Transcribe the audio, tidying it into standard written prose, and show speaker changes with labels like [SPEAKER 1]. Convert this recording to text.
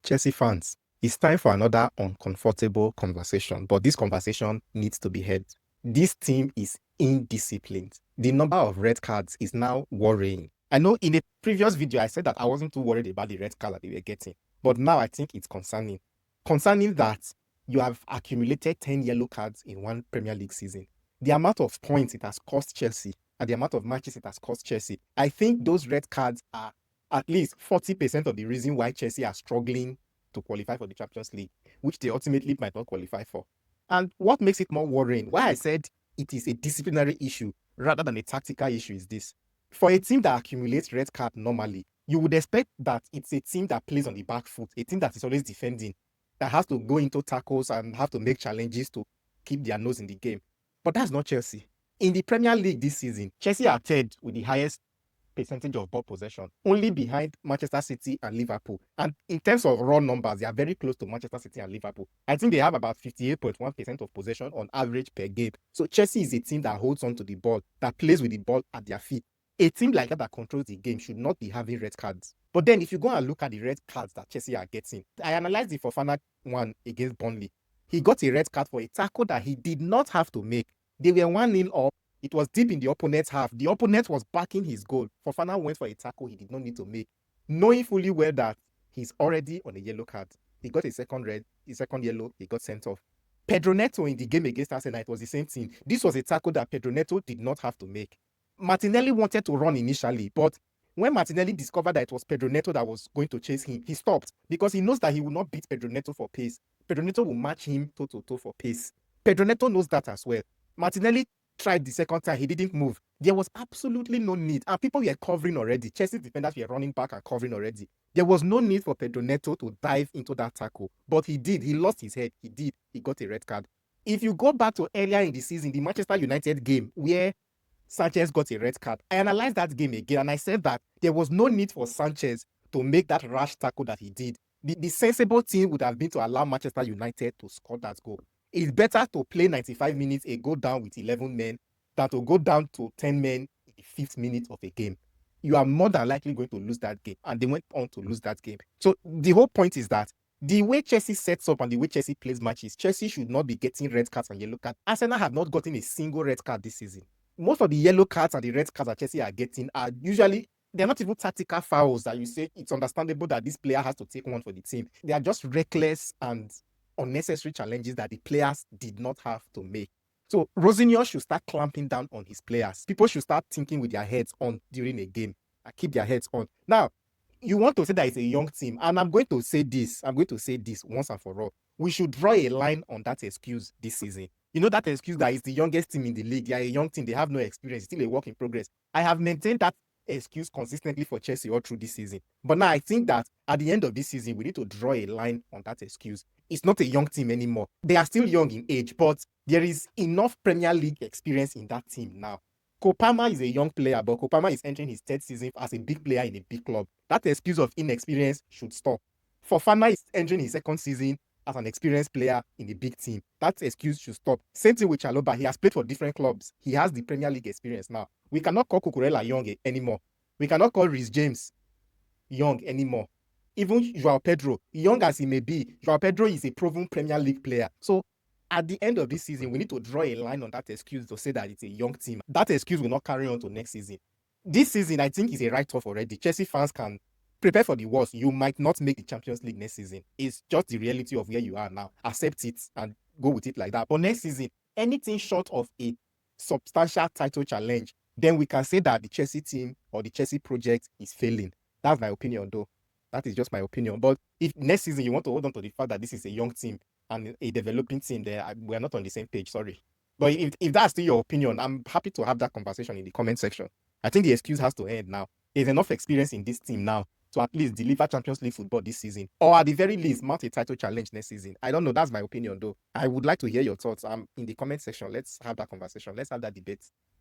[SPEAKER 1] Chelsea fans, it's time for another uncomfortable conversation, but this conversation needs to be had. This team is indisciplined. The number of red cards is now worrying. I know in a previous video, I said that I wasn't too worried about the red card that they were getting, but now I think it's concerning. Concerning that you have accumulated 10 yellow cards in one Premier League season. The amount of points it has cost Chelsea and the amount of matches it has cost Chelsea, I think those red cards are at least 40% of the reason why Chelsea are struggling to qualify for the Champions League, which they ultimately might not qualify for. And what makes it more worrying, why I said it is a disciplinary issue rather than a tactical issue, is this. For a team that accumulates red card normally, you would expect that it's a team that plays on the back foot, a team that is always defending, that has to go into tackles and have to make challenges to keep their nose in the game. But that's not Chelsea. In the Premier League this season, Chelsea are third with the highest percentage of ball possession, only behind Manchester City and Liverpool. And in terms of raw numbers, they are very close to Manchester City and Liverpool. I think they have about 58.1% of possession on average per game. So Chelsea is a team that holds on to the ball, that plays with the ball at their feet. A team like that controls the game should not be having red cards. But then if you go and look at the red cards that Chelsea are getting, I analyzed the Fofana one against Burnley. He got a red card for a tackle that he did not have to make. They were 1-0 up. It was deep in the opponent's half. The opponent was backing his goal. Fofana went for a tackle he did not need to make, knowing fully well that he's already on a yellow card. He got a second red, his second yellow, he got sent off. Pedro Neto in the game against Arsenal, it was the same thing. This was a tackle that Pedro Neto did not have to make. Martinelli wanted to run initially, but when Martinelli discovered that it was Pedro Neto that was going to chase him, he stopped because he knows that he will not beat Pedro Neto for pace. Pedro Neto will match him toe-to-toe for pace. Pedro Neto knows that as well. Martinelli tried the second time, he didn't move. There was absolutely no need. And people were covering already. Chelsea defenders were running back and covering already. There was no need for Pedro Neto to dive into that tackle. But he did. He lost his head. He did. He got a red card. If you go back to earlier in the season, the Manchester United game where Sanchez got a red card, I analyzed that game again and I said that there was no need for Sanchez to make that rash tackle that he did. The sensible thing would have been to allow Manchester United to score that goal. It's better to play 95 minutes and go down with 11 men than to go down to 10 men in the 5th minute of a game. You are more than likely going to lose that game. And they went on to lose that game. So the whole point is that the way Chelsea sets up and the way Chelsea plays matches, Chelsea should not be getting red cards and yellow cards. Arsenal have not gotten a single red card this season. Most of the yellow cards and the red cards that Chelsea are getting are usually, they're not even tactical fouls that you say it's understandable that this player has to take one for the team. They are just reckless and unnecessary challenges that the players did not have to make. So Rosinho should start clamping down on his players. People should start thinking with their heads on during a game and keep their heads on. Now, you want to say that it's a young team, and I'm going to say this once and for all. We should draw a line on that excuse this season. You know, that excuse that is the youngest team in the league. They are a young team. They have no experience. It's still a work in progress. I have maintained that excuse consistently for Chelsea all through this season. But now I think that at the end of this season, we need to draw a line on that excuse. It's not a young team anymore. They are still young in age, but there is enough Premier League experience in that team now. Kopama is a young player, but Kopama is entering his 3rd season as a big player in a big club. That excuse of inexperience should stop. Fofana is entering his 2nd season as an experienced player in a big team. That excuse should stop. Same thing with Chalobah. He has played for different clubs. He has the Premier League experience now. We cannot call Cucurella young anymore. We cannot call Reece James young anymore. Even Joao Pedro, young as he may be, Joao Pedro is a proven Premier League player. So at the end of this season, we need to draw a line on that excuse to say that it's a young team. That excuse will not carry on to next season. This season, I think, is a write-off already. Chelsea fans can prepare for the worst. You might not make the Champions League next season. It's just the reality of where you are now. Accept it and go with it like that. But next season, anything short of a substantial title challenge, then we can say that the Chelsea team or the Chelsea project is failing. That's my opinion, though. That is just my opinion. But if next season you want to hold on to the fact that this is a young team and a developing team, we're not on the same page, sorry. But if that's still your opinion, I'm happy to have that conversation in the comment section. I think the excuse has to end now. There's enough experience in this team now to at least deliver Champions League football this season, or at the very least, mount a title challenge next season. I don't know. That's my opinion, though. I would like to hear your thoughts. In the comment section. Let's have that conversation. Let's have that debate.